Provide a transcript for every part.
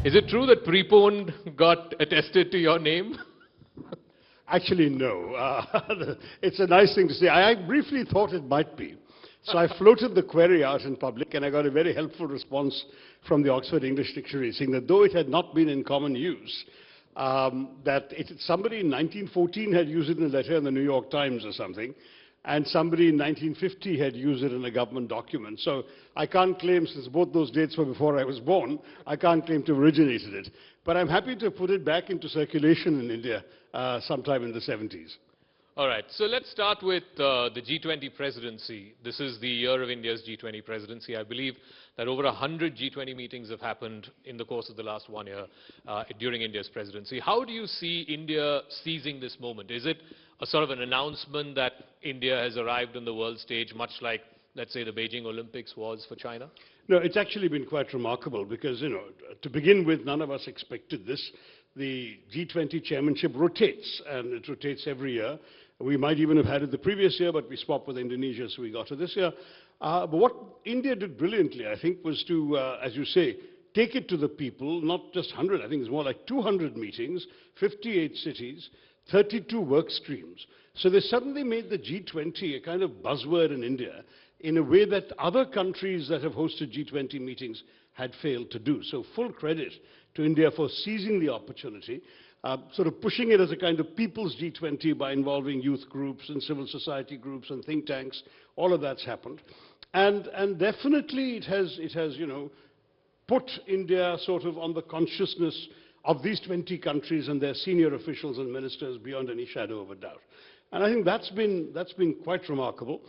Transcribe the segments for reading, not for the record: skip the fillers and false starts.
Is it true that preponed got attested to your name? Actually, no. It's a nice thing to say. I briefly thought it might be. So I floated the query out in public, and I got a very helpful response from the Oxford English Dictionary, saying that though it had not been in common use, somebody in 1914 had used it in a letter in the New York Times or something, and somebody in 1950 had used it in a government document. So I can't claim, since both those dates were before I was born, I can't claim to have originated it. But I'm happy to put it back into circulation in India sometime in the 70s. All right, so let's start with the G20 presidency. This is the year of India's G20 presidency. I believe that over 100 G20 meetings have happened in the course of the last 1 year during India's presidency. How do you see India seizing this moment? Is it a sort of an announcement that India has arrived on the world stage, much like, let's say, the Beijing Olympics was for China? No, it's actually been quite remarkable because, to begin with, none of us expected this. The G20 chairmanship rotates, and it rotates every year. We might even have had it the previous year, but we swapped with Indonesia, so we got it this year. But what India did brilliantly, I think, was to, as you say, take it to the people, not just 100, I think it's more like 200 meetings, 58 cities, 32 work streams. So they suddenly made the G20 a kind of buzzword in India in a way that other countries that have hosted G20 meetings had failed to do. So full credit to India for seizing the opportunity, sort of pushing it as a kind of people's G20 by involving youth groups and civil society groups and think tanks. All of that's happened. And definitely it has, put India sort of on the consciousness of these 20 countries and their senior officials and ministers beyond any shadow of a doubt. And I think that's been quite remarkable.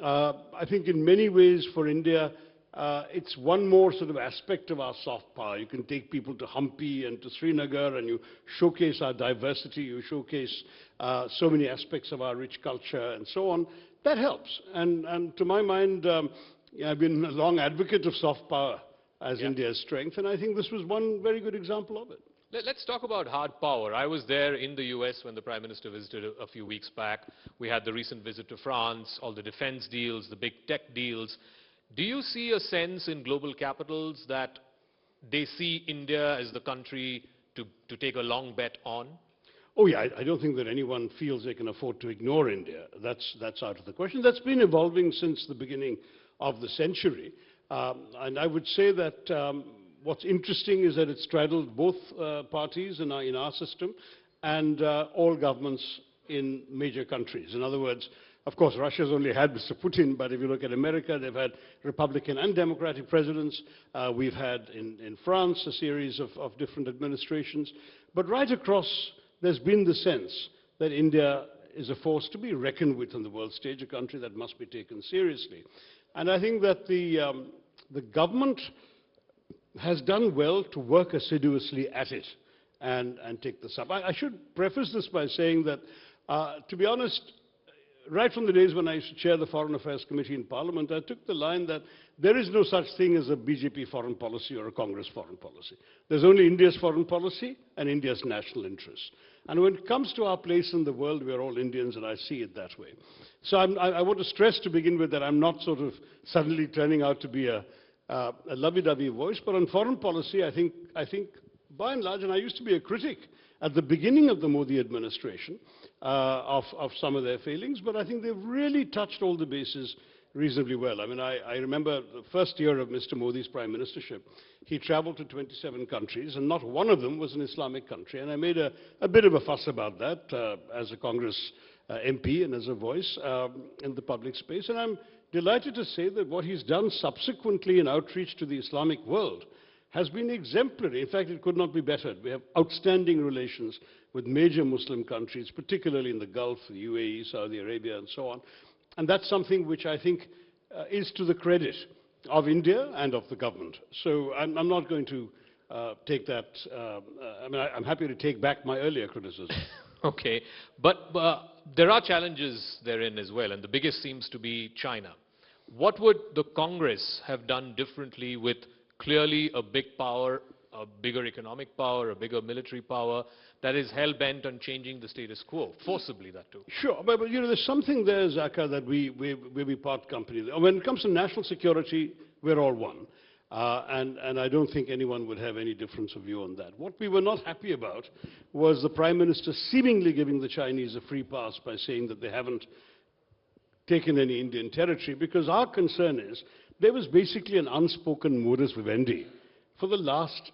I think in many ways for India, it's one more sort of aspect of our soft power. You can take people to Hampi and to Srinagar and you showcase our diversity, you showcase so many aspects of our rich culture and so on. That helps. And to my mind, I've been a long advocate of soft power as India's strength, and I think this was one very good example of it. Let's talk about hard power. I was there in the US when the Prime Minister visited a few weeks back. We had the recent visit to France, all the defense deals, the big tech deals. Do you see a sense in global capitals that they see India as the country to take a long bet on? Oh yeah, I don't think that anyone feels they can afford to ignore India. That's out of the question. That's been evolving since the beginning of the century. And I would say that what's interesting is that it straddled both parties in our system and all governments in major countries. In other words, of course, Russia's only had Mr. Putin, but if you look at America, they've had Republican and Democratic presidents. We've had in France a series of different administrations. But right across, there's been the sense that India is a force to be reckoned with on the world stage, a country that must be taken seriously. And I think that the government has done well to work assiduously at it and take this up. I should preface this by saying that, to be honest, right from the days when I used to chair the Foreign Affairs Committee in Parliament, I took the line that there is no such thing as a BJP foreign policy or a Congress foreign policy. There's only India's foreign policy and India's national interests. And when it comes to our place in the world, we're all Indians, and I see it that way. So I want to stress to begin with that I'm not sort of suddenly turning out to be a lovey-dovey voice, but on foreign policy, I think by and large, and I used to be a critic at the beginning of the Modi administration of some of their failings, but I think they've really touched all the bases reasonably well. I mean, I remember the first year of Mr. Modi's prime ministership, he traveled to 27 countries, and not one of them was an Islamic country, and I made a bit of a fuss about that as a Congress MP and as a voice in the public space, and I'm delighted to say that what he's done subsequently in outreach to the Islamic world has been exemplary. In fact, it could not be bettered. We have outstanding relations with major Muslim countries, particularly in the Gulf, the UAE, Saudi Arabia, and so on. And that's something which I think is to the credit of India and of the government. So I'm not going to take that. I'm happy to take back my earlier criticism. Okay, but there are challenges therein as well, and the biggest seems to be China. What would the Congress have done differently with clearly a big power, a bigger economic power, a bigger military power that is hell-bent on changing the status quo, forcibly that too? Sure, but there's something there, Zaka, that we part company. When it comes to national security, we're all one. And I don't think anyone would have any difference of view on that. What we were not happy about was the Prime Minister seemingly giving the Chinese a free pass by saying that they haven't taken any Indian territory, because our concern is there was basically an unspoken modus vivendi for the last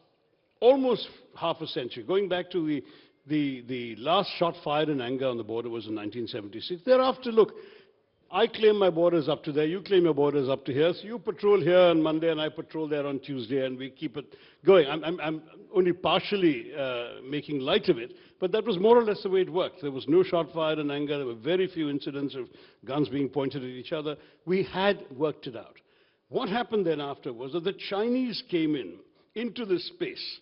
almost half a century, going back to the last shot fired in anger on the border was in 1976. Thereafter, look, I claim my borders up to there, you claim your borders up to here, so you patrol here on Monday and I patrol there on Tuesday, and we keep it going. I'm only partially making light of it, but that was more or less the way it worked. There was no shot fired in anger, there were very few incidents of guns being pointed at each other. We had worked it out. What happened then after was that the Chinese came into this space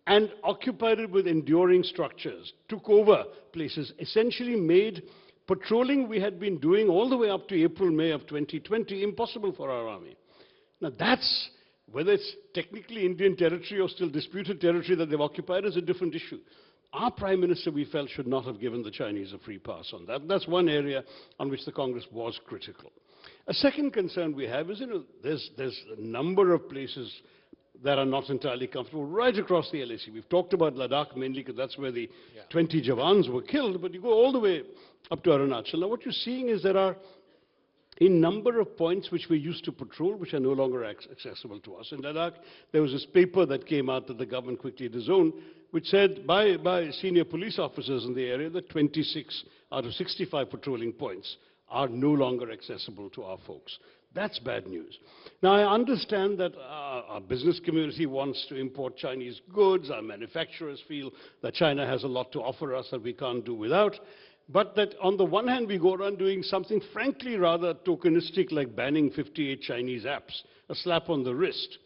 and occupied it with enduring structures, took over places, essentially made patrolling we had been doing all the way up to April, May of 2020 impossible for our army. Now that's, whether it's technically Indian territory or still disputed territory that they've occupied, is a different issue. Our Prime Minister, we felt, should not have given the Chinese a free pass on that. That's one area on which the Congress was critical. A second concern we have is, there's a number of places that are not entirely comfortable right across the LAC. We've talked about Ladakh mainly because that's where the 20 Jawans were killed, but you go all the way up to Arunachal. Now what you're seeing is there are a number of points which we used to patrol which are no longer accessible to us. In Ladakh, there was this paper that came out that the government quickly disowned, which said by senior police officers in the area that 26 out of 65 patrolling points are no longer accessible to our folks. That's bad news. Now, I understand that our business community wants to import Chinese goods. Our manufacturers feel that China has a lot to offer us that we can't do without. But that on the one hand, we go around doing something frankly rather tokenistic like banning 58 Chinese apps, a slap on the wrist.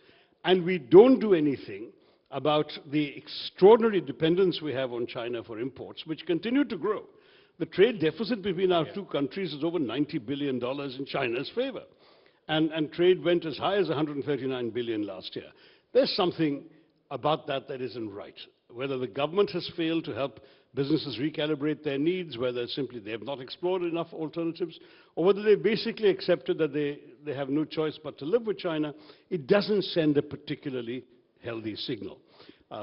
And we don't do anything about the extraordinary dependence we have on China for imports, which continue to grow. The trade deficit between our two countries is over $90 billion in China's favor. And trade went as high as $139 billion last year. There's something about that that isn't right. Whether the government has failed to help businesses recalibrate their needs, whether simply they have not explored enough alternatives, or whether they basically accepted that they have no choice but to live with China, it doesn't send a particularly healthy signal.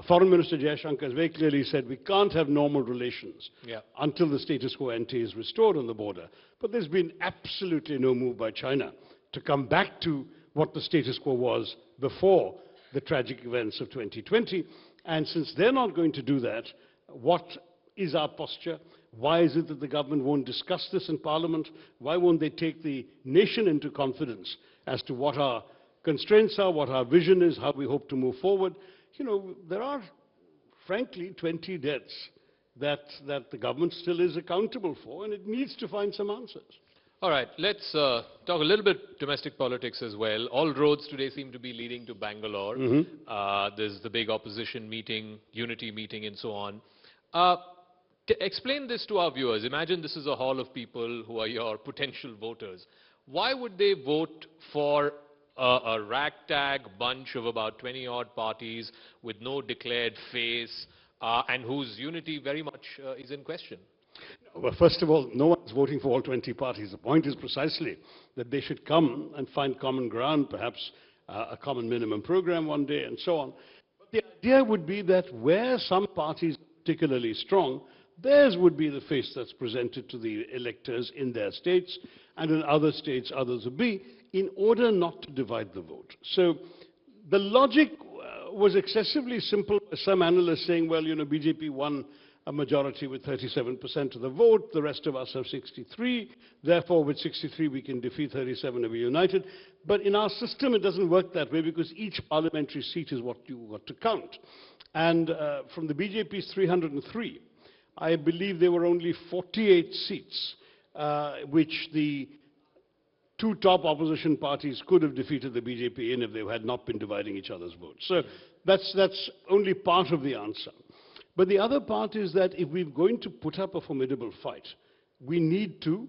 Foreign Minister Jaishankar has very clearly said we can't have normal relations until the status quo ante is restored on the border. But there's been absolutely no move by China to come back to what the status quo was before the tragic events of 2020. And since they're not going to do that, what is our posture? Why is it that the government won't discuss this in Parliament? Why won't they take the nation into confidence as to what our constraints are, what our vision is, how we hope to move forward? There are, frankly, 20 deaths that the government still is accountable for, and it needs to find some answers. All right, let's talk a little bit domestic politics as well. All roads today seem to be leading to Bangalore. There's the big opposition meeting, unity meeting, and so on. Explain this to our viewers. Imagine this is a hall of people who are your potential voters. Why would they vote for a ragtag bunch of about 20-odd parties with no declared face and whose unity very much is in question? Well, first of all, no one's voting for all 20 parties. The point is precisely that they should come and find common ground, perhaps a common minimum program one day, and so on. But the idea would be that where some parties are particularly strong, theirs would be the face that's presented to the electors in their states, and in other states others would be, in order not to divide the vote. So the logic was excessively simple. Some analysts saying, well, BJP won a majority with 37% of the vote, the rest of us have 63, therefore with 63 we can defeat 37 and be united. But in our system it doesn't work that way, because each parliamentary seat is what you got to count. And from the BJP's 303, I believe there were only 48 seats which the two top opposition parties could have defeated the BJP in if they had not been dividing each other's votes. So that's only part of the answer. But the other part is that if we're going to put up a formidable fight, we need to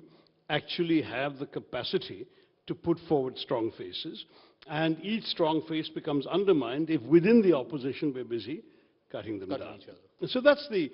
actually have the capacity to put forward strong faces. And each strong face becomes undermined if within the opposition we're busy cutting them Cutting down. each other. So that's the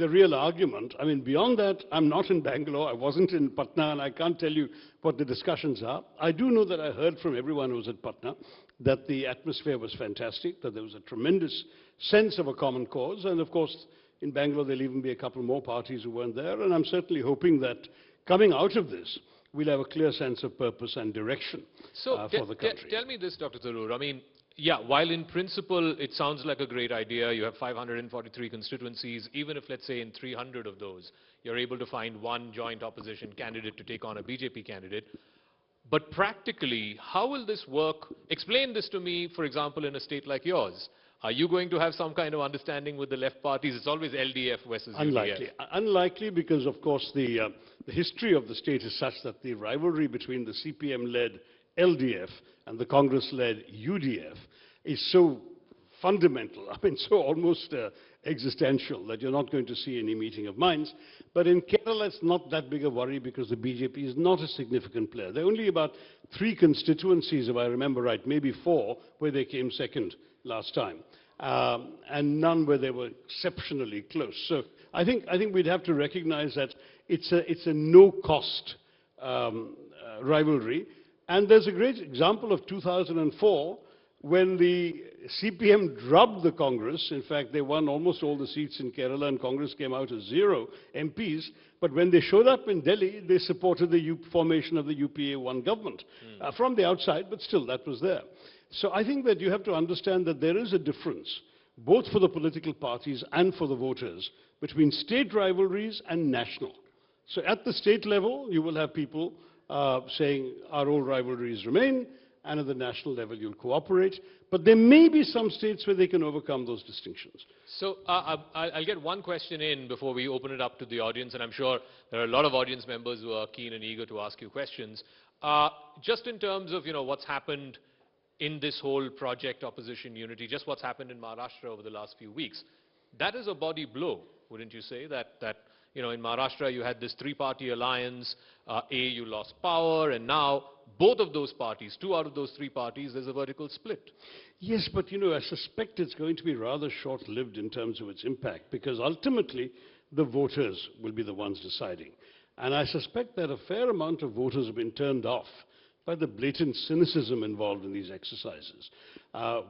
real argument. I mean, beyond that, I'm not in Bangalore, I wasn't in Patna, and I can't tell you what the discussions are. I do know that I heard from everyone who was at Patna that the atmosphere was fantastic, that there was a tremendous sense of a common cause, and of course, in Bangalore, there'll even be a couple more parties who weren't there, and I'm certainly hoping that coming out of this, we'll have a clear sense of purpose and direction for the country. Tell me this, Dr. Tharoor. I mean, yeah, while in principle it sounds like a great idea, you have 543 constituencies, even if, let's say, in 300 of those, you're able to find one joint opposition candidate to take on a BJP candidate. But practically, how will this work? Explain this to me, for example, in a state like yours. Are you going to have some kind of understanding with the left parties? It's always LDF versus Unlikely. UDF. Unlikely because, of course, the history of the state is such that the rivalry between the CPM-led LDF and the Congress-led UDF is so fundamental, I mean, so almost existential, that you're not going to see any meeting of minds. But in Kerala, it's not that big a worry because the BJP is not a significant player. There are only about 3 constituencies, if I remember right, maybe 4, where they came second last time, and none where they were exceptionally close. So I think we'd have to recognize that it's a no-cost rivalry. And there's a great example of 2004 when the CPM drubbed the Congress. In fact, they won almost all the seats in Kerala and Congress came out as 0 MPs. But when they showed up in Delhi, they supported the formation of the UPA-1 government from the outside, but still that was there. So I think that you have to understand that there is a difference, both for the political parties and for the voters, between state rivalries and national. So at the state level, you will have people saying our old rivalries remain, and at the national level you'll cooperate. But there may be some states where they can overcome those distinctions. So I'll get one question in before we open it up to the audience, and I'm sure there are a lot of audience members who are keen and eager to ask you questions. Just in terms of, what's happened in this whole project opposition unity, just what's happened in Maharashtra over the last few weeks, that is a body blow, wouldn't you say? That in Maharashtra you had this 3-party alliance, you lost power, and now both of those parties, 2 out of those 3 parties, there's a vertical split. Yes, but I suspect it's going to be rather short-lived in terms of its impact, because ultimately the voters will be the ones deciding. And I suspect that a fair amount of voters have been turned off by the blatant cynicism involved in these exercises.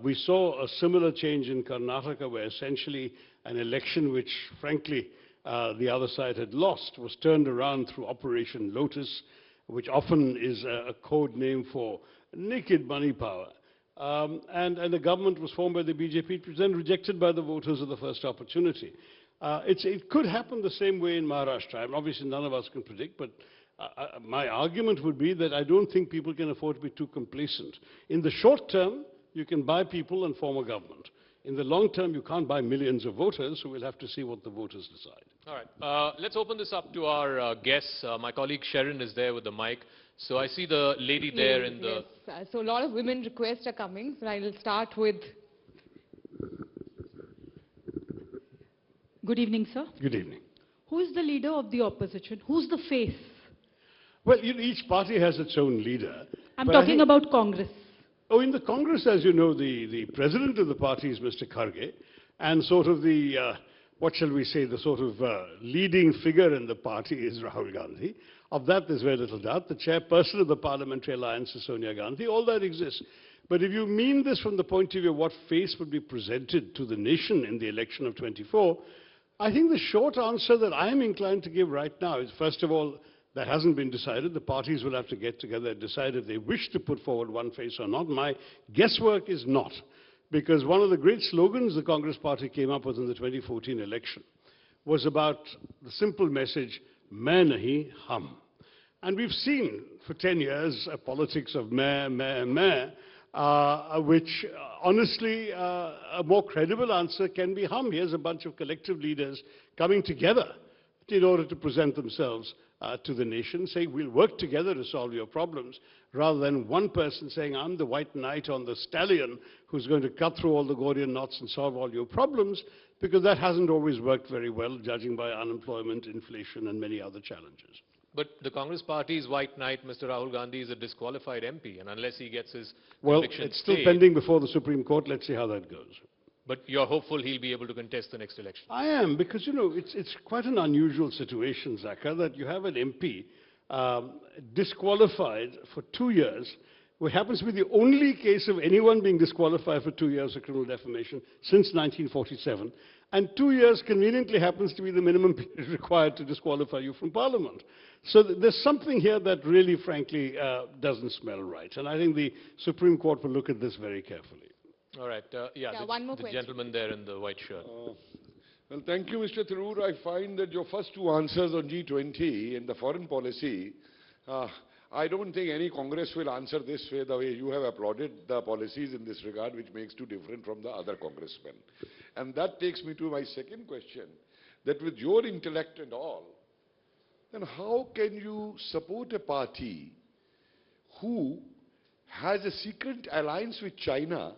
We saw a similar change in Karnataka, where essentially an election which, frankly, the other side had lost was turned around through Operation Lotus, which often is a code name for naked money power. And a government was formed by the BJP. It was then rejected by the voters at the first opportunity. It could happen the same way in Maharashtra. And obviously, none of us can predict, but my argument would be that I don't think people can afford to be too complacent. In the short term, you can buy people and form a government. In the long term, you can't buy millions of voters, so we'll have to see what the voters decide. All right. Let's open this up to our guests. My colleague Sharon is there with the mic. So I see the lady there in the... Yes. So a lot of women requests are coming. So I'll start with... Good evening, sir. Good evening. Who is the leader of the opposition? Who's the face? Well, each party has its own leader. I'm talking about Congress. Oh, in the Congress, as you know, the president of the party is Mr. Kharge, and sort of the, what shall we say, the sort of leading figure in the party is Rahul Gandhi. Of that, there's very little doubt. The chairperson of the Parliamentary Alliance is Sonia Gandhi. All that exists. But if you mean this from the point of view of what face would be presented to the nation in the election of 24, I think the short answer that I am inclined to give right now is, first of all, that hasn't been decided. The parties will have to get together and decide if they wish to put forward one face or not. My guesswork is not, because one of the great slogans the Congress party came up with in the 2014 election was about the simple message, "Main nahi, hum." And we've seen for 10 years a politics of main, which honestly a more credible answer can be hum. Here's a bunch of collective leaders coming together in order to present themselves to the nation, saying we'll work together to solve your problems, rather than one person saying I'm the white knight on the stallion who's going to cut through all the Gordian knots and solve all your problems, because that hasn't always worked very well, judging by unemployment, inflation, and many other challenges. But the Congress party's white knight, Mr. Rahul Gandhi, is a disqualified MP, and unless he gets his Well, conviction it's still stayed, pending before the Supreme Court. Let's see how that goes. But you're hopeful he'll be able to contest the next election? I am, because, you know, it's quite an unusual situation, Zaka, that you have an MP disqualified for 2 years, which happens to be the only case of anyone being disqualified for 2 years for criminal defamation since 1947. And 2 years conveniently happens to be the minimum period required to disqualify you from Parliament. So there's something here that really, frankly, doesn't smell right. And I think the Supreme Court will look at this very carefully. All right. One more the question. gentleman there in the white shirt. Well, thank you, Mr. Tharoor. I find that your first two answers on G20 and the foreign policy, I don't think any Congress will answer this way, the way you have applauded the policies in this regard, which makes you different from the other congressmen. And that takes me to my second question, that with your intellect and all, then how can you support a party who has a secret alliance with China,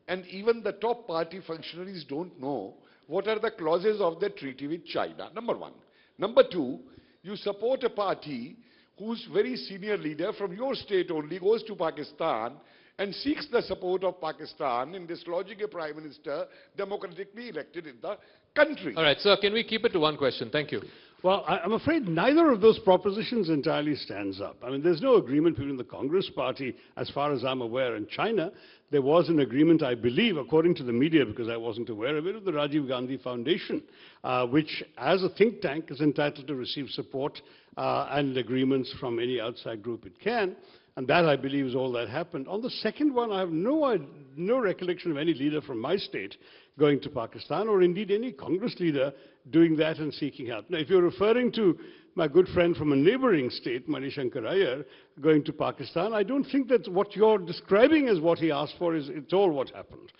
and even the top party functionaries don't know what are the clauses of the treaty with China? Number one. Number two, you support a party whose very senior leader from your state only goes to Pakistan and seeks the support of Pakistan in dislodging a prime minister democratically elected in the country. All right, sir, can we keep it to one question? Thank you. Well, I'm afraid neither of those propositions entirely stands up. I mean, there's no agreement between the Congress Party, as far as I'm aware, and China. There was an agreement, I believe, according to the media, because I wasn't aware of it, of the Rajiv Gandhi Foundation, which, as a think tank, is entitled to receive support and agreements from any outside group it can. And that, I believe, is all that happened. On the second one, I have no recollection of any leader from my state going to Pakistan, or indeed any Congress leader doing that and seeking help. Now, if you're referring to my good friend from a neighboring state, Manishankar Iyer, going to Pakistan, I don't think that what you're describing as what he asked for is at all what happened.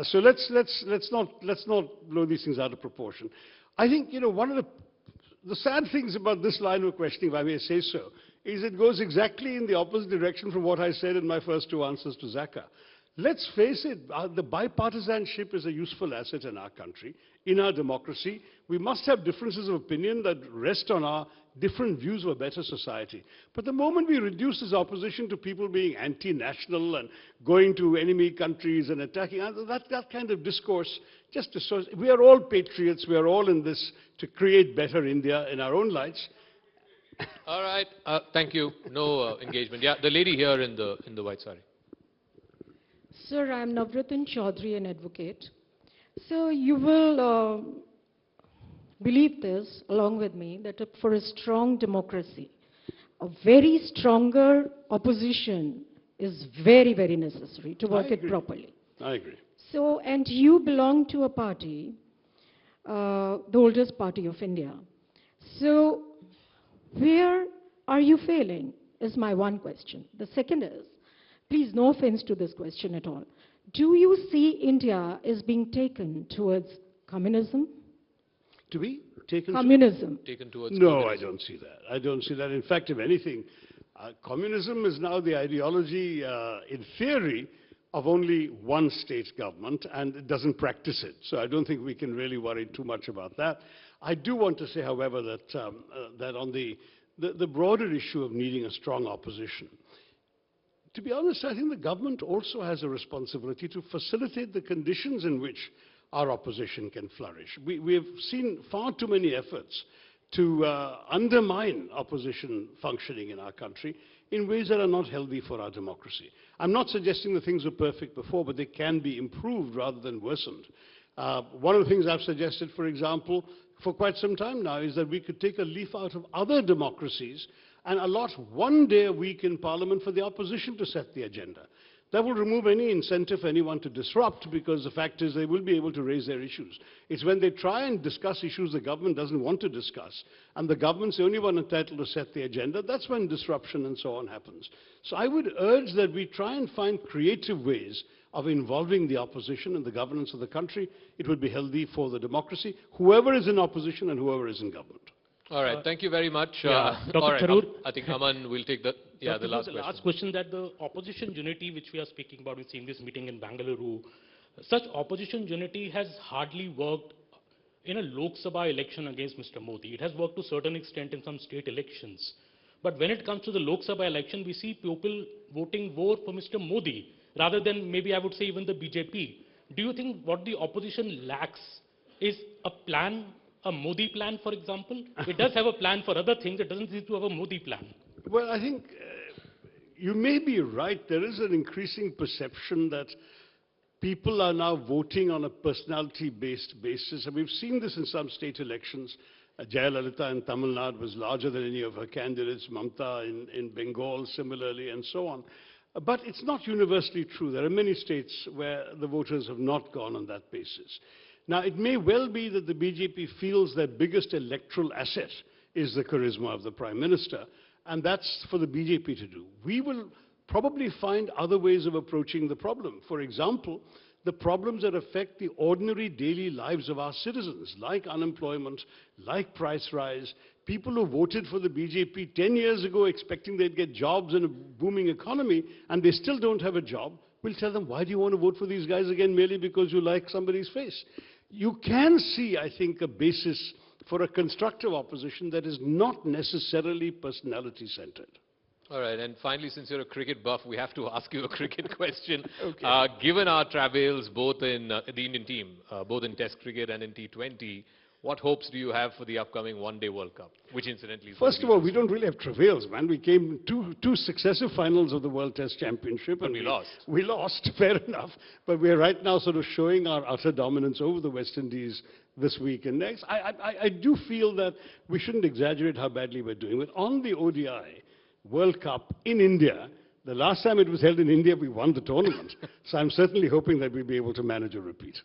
So let's not blow these things out of proportion. I think, you know, one of the sad things about this line of questioning, if I may say so, is it goes exactly in the opposite direction from what I said in my first two answers to Zaka. Let's face it, the bipartisanship is a useful asset in our country, in our democracy. We must have differences of opinion that rest on our different views of a better society. But the moment we reduce this opposition to people being anti-national and going to enemy countries and attacking, that kind of discourse just destroys. We are all patriots. We are all in this to create better India in our own lights. All right, thank you. No engagement. Yeah, the lady here in the white sari. Sir, I am Navratan Chaudhary, an advocate. So you will believe this along with me, that for a strong democracy, a very stronger opposition is very, very necessary to work it properly. I agree. So, and you belong to a party, the oldest party of India. So, where are you failing is my one question. The second is, please, no offense to this question at all. Do you see India as being taken towards communism? To be taken Communism. Taken towards No, communism. I don't see that. I don't see that. In fact, if anything, communism is now the ideology, in theory, of only one state government, and it doesn't practice it. So I don't think we can really worry too much about that. I do want to say, however, that, that on the broader issue of needing a strong opposition, to be honest, I think the government also has a responsibility to facilitate the conditions in which our opposition can flourish. We have seen far too many efforts to undermine opposition functioning in our country in ways that are not healthy for our democracy. I'm not suggesting that things were perfect before, but they can be improved rather than worsened. One of the things I've suggested, for example, for quite some time now, is that we could take a leaf out of other democracies and allot one day a week in Parliament for the opposition to set the agenda. That will remove any incentive for anyone to disrupt, because the fact is they will be able to raise their issues. It's when they try and discuss issues the government doesn't want to discuss, and the government's the only one entitled to set the agenda, that's when disruption and so on happens. So I would urge that we try and find creative ways of involving the opposition in the governance of the country. It would be healthy for the democracy, whoever is in opposition and whoever is in government. All right, thank you very much. Dr. All right, Tharoor. I think Aman will take the last The question. last question, that the opposition unity which we are speaking about, we've seen this meeting in Bangalore, such opposition unity has hardly worked in a Lok Sabha election against Mr. Modi. It has worked to a certain extent in some state elections. But when it comes to the Lok Sabha election, we see people voting more for Mr. Modi rather than maybe I would say even the BJP. Do you think what the opposition lacks is a plan, a Modi plan, for example? It does have a plan for other things. It doesn't seem to have a Modi plan. Well, I think you may be right. There is an increasing perception that people are now voting on a personality-based basis. And we've seen this in some state elections. Jayalalitha in Tamil Nadu was larger than any of her candidates, Mamta in Bengal similarly, and so on. But it's not universally true. There are many states where the voters have not gone on that basis. Now, it may well be that the BJP feels their biggest electoral asset is the charisma of the Prime Minister, and that's for the BJP to do. We will probably find other ways of approaching the problem. For example, the problems that affect the ordinary daily lives of our citizens, like unemployment, like price rise. People who voted for the BJP 10 years ago expecting they'd get jobs in a booming economy, and they still don't have a job, we'll tell them, why do you want to vote for these guys again merely because you like somebody's face? You can see, I think, a basis for a constructive opposition that is not necessarily personality-centered. All right, and finally, since you're a cricket buff, we have to ask you a cricket question. Okay. Given our travails, both in the Indian team, both in Test cricket and in T20, what hopes do you have for the upcoming one-day World Cup, which incidentally is... First of all, we don't really have travails, man. We came two successive finals of the World Test Championship. But we lost. We lost, fair enough. But we're right now sort of showing our utter dominance over the West Indies this week and next. I do feel that we shouldn't exaggerate how badly we're doing. But on the ODI World Cup in India, the last time it was held in India, we won the tournament. So I'm certainly hoping that we'll be able to manage a repeat.